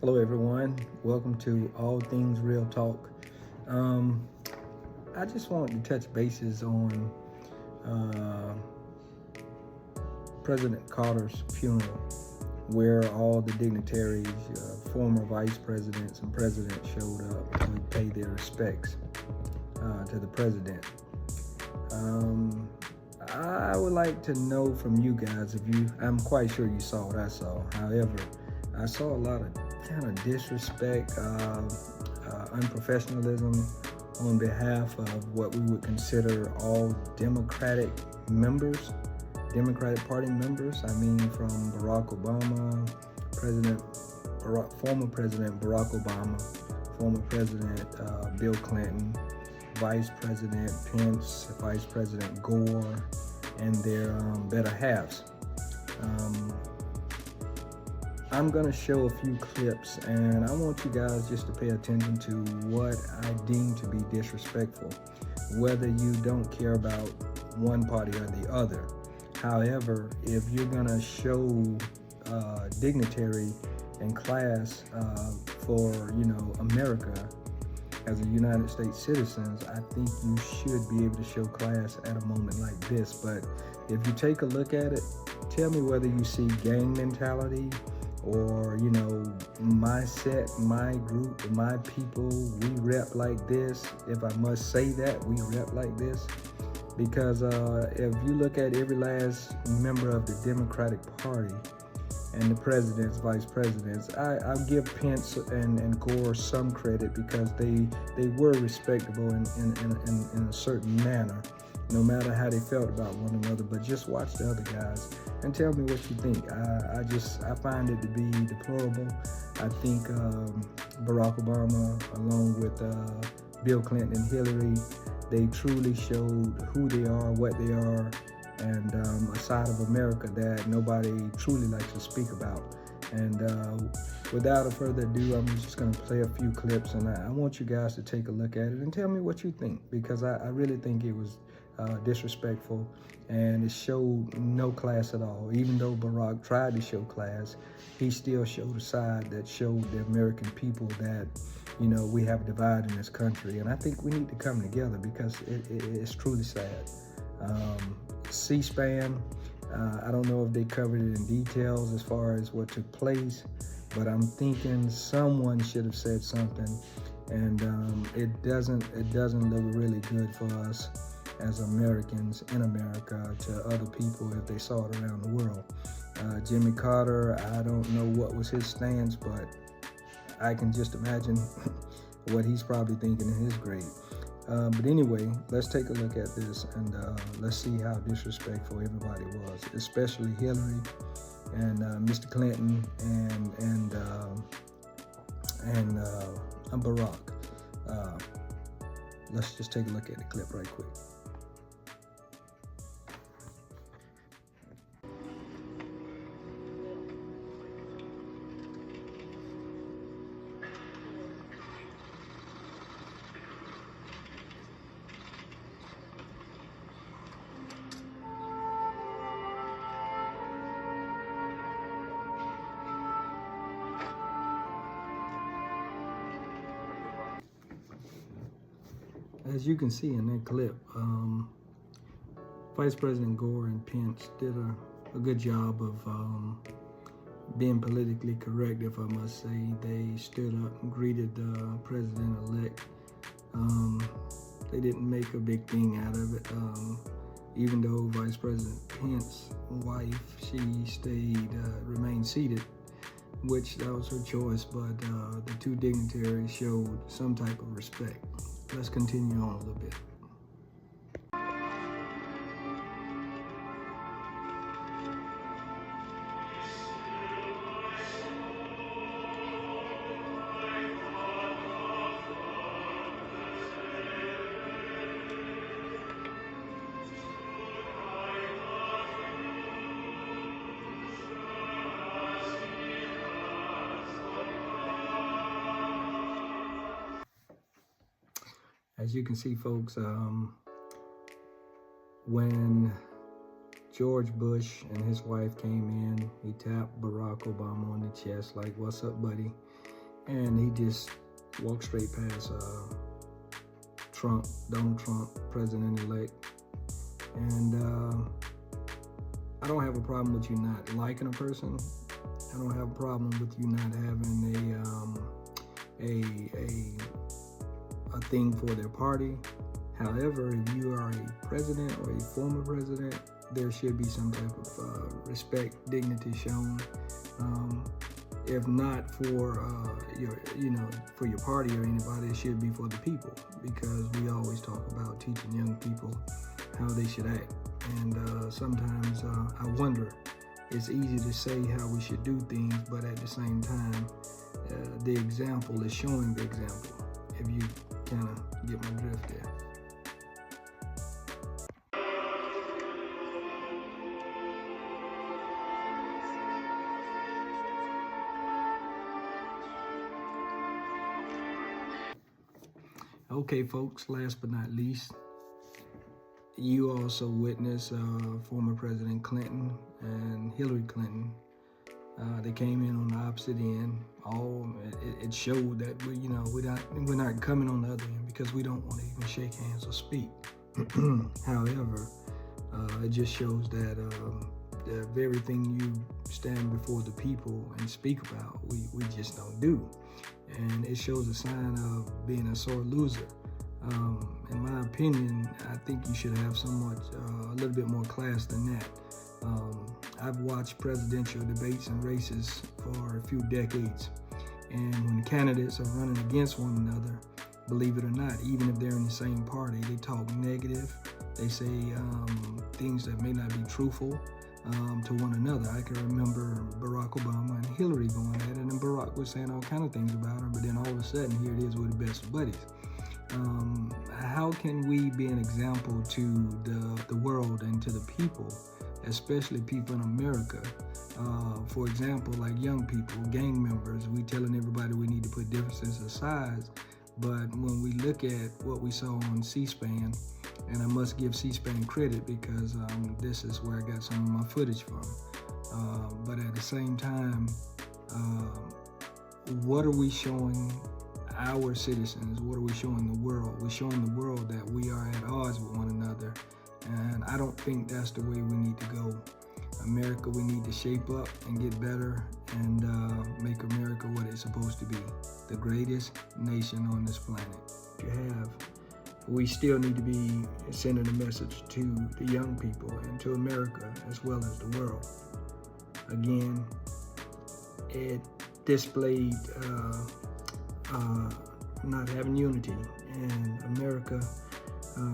Hello, everyone. Welcome to All Things Real Talk. Um, I just wanted to touch bases on uh, President Carter's funeral, where all the dignitaries, former vice presidents, and presidents showed up to pay their respects to the president. Um, I would like to know from you guys if you, I'm quite sure you saw what I saw. However, I saw a lot of kind of disrespect, unprofessionalism on behalf of what we would consider all Democratic Party members. I mean, from Barack Obama, former President Barack Obama, former President Bill Clinton, Vice President Pence, Vice President Gore, and their better halves. I'm gonna show a few clips, and I want you guys just to pay attention to what I deem to be disrespectful, whether you don't care about one party or the other. However, if you're gonna show dignitary and class for America as a United States citizens, I think you should be able to show class at a moment like this. But if you take a look at it, tell me whether you see gang mentality or my set, my group, my people, we rep like this. If I must say that, we rep like this. Because if you look at every last member of the Democratic Party and the presidents, vice presidents, I'll give Pence and Gore some credit because they were respectable in a certain manner, no matter how they felt about one another. But just watch the other guys and tell me what you think. I find it to be deplorable. I think Barack Obama, along with Bill Clinton and Hillary, they truly showed who they are, what they are, and a side of America that nobody truly likes to speak about. And without a further ado, I'm just going to play a few clips, and I want you guys to take a look at it and tell me what you think, because I really think it was disrespectful, and it showed no class at all. Even though Barack tried to show class, he still showed a side that showed the American people that we have a divide in this country, and I think we need to come together because it's truly sad. C-SPAN, I don't know if they covered it in details as far as what took place, but I'm thinking someone should have said something, and it doesn't look really good for us as Americans in America to other people if they saw it around the world. Jimmy Carter, I don't know what was his stance, but I can just imagine what he's probably thinking in his grave. But anyway, let's take a look at this, and let's see how disrespectful everybody was, especially Hillary and Mr. Clinton and Barack. Let's just take a look at the clip right quick. As you can see in that clip, Vice President Gore and Pence did a good job of being politically correct, if I must say. They stood up and greeted the president-elect. They didn't make a big thing out of it, even though Vice President Pence's wife, she remained seated, which that was her choice, but the two dignitaries showed some type of respect. Let's continue on a little bit. As you can see, folks, when George Bush and his wife came in. He tapped Barack Obama on the chest like, "What's up, buddy?" And he just walked straight past Donald Trump, president-elect. And I don't have a problem with you not liking a person. I don't have a problem with you not having a thing for their party. However, if you are a president or a former president, there should be some type of respect, dignity shown. If not for for your party or anybody, it should be for the people, because we always talk about teaching young people how they should act. And sometimes I wonder, it's easy to say how we should do things, but at the same time, the example is showing the example, if you kind of get my drift there. Okay, folks, last but not least, you also witnessed former President Clinton and Hillary Clinton. They came in on the opposite end. It showed that we're not coming on the other end because we don't want to even shake hands or speak. However, it just shows that the very thing you stand before the people and speak about, we just don't do. And it shows a sign of being a sore loser. In my opinion, I think you should have a little bit more class than that. I've watched presidential debates and races for a few decades, and when candidates are running against one another, believe it or not, even if they're in the same party, they talk negative. They say things that may not be truthful to one another. I can remember Barack Obama and Hillary going at it, and Barack was saying all kind of things about her, but then all of a sudden, here it is, we're the best of buddies. How can we be an example to the world and to the people, especially people in America? For example, like young people, gang members, we telling everybody we need to put differences aside, but when we look at what we saw on C-SPAN, and I must give C-SPAN credit because this is where I got some of my footage from, but at the same time, what are we showing our citizens? What are we showing the world? We're showing the world that we are at odds with one another, and I don't think that's the way we need to go. America, we need to shape up and get better and make America what it's supposed to be, the greatest nation on this planet. We still need to be sending a message to the young people and to America as well as the world. Again, it displayed not having unity, and America,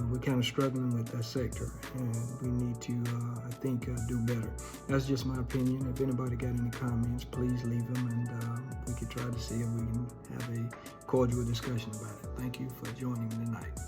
we're kind of struggling with that sector, and we need to, I think, do better. That's just my opinion. If anybody got any comments, please leave them, and we could try to see if we can have a cordial discussion about it. Thank you for joining me tonight.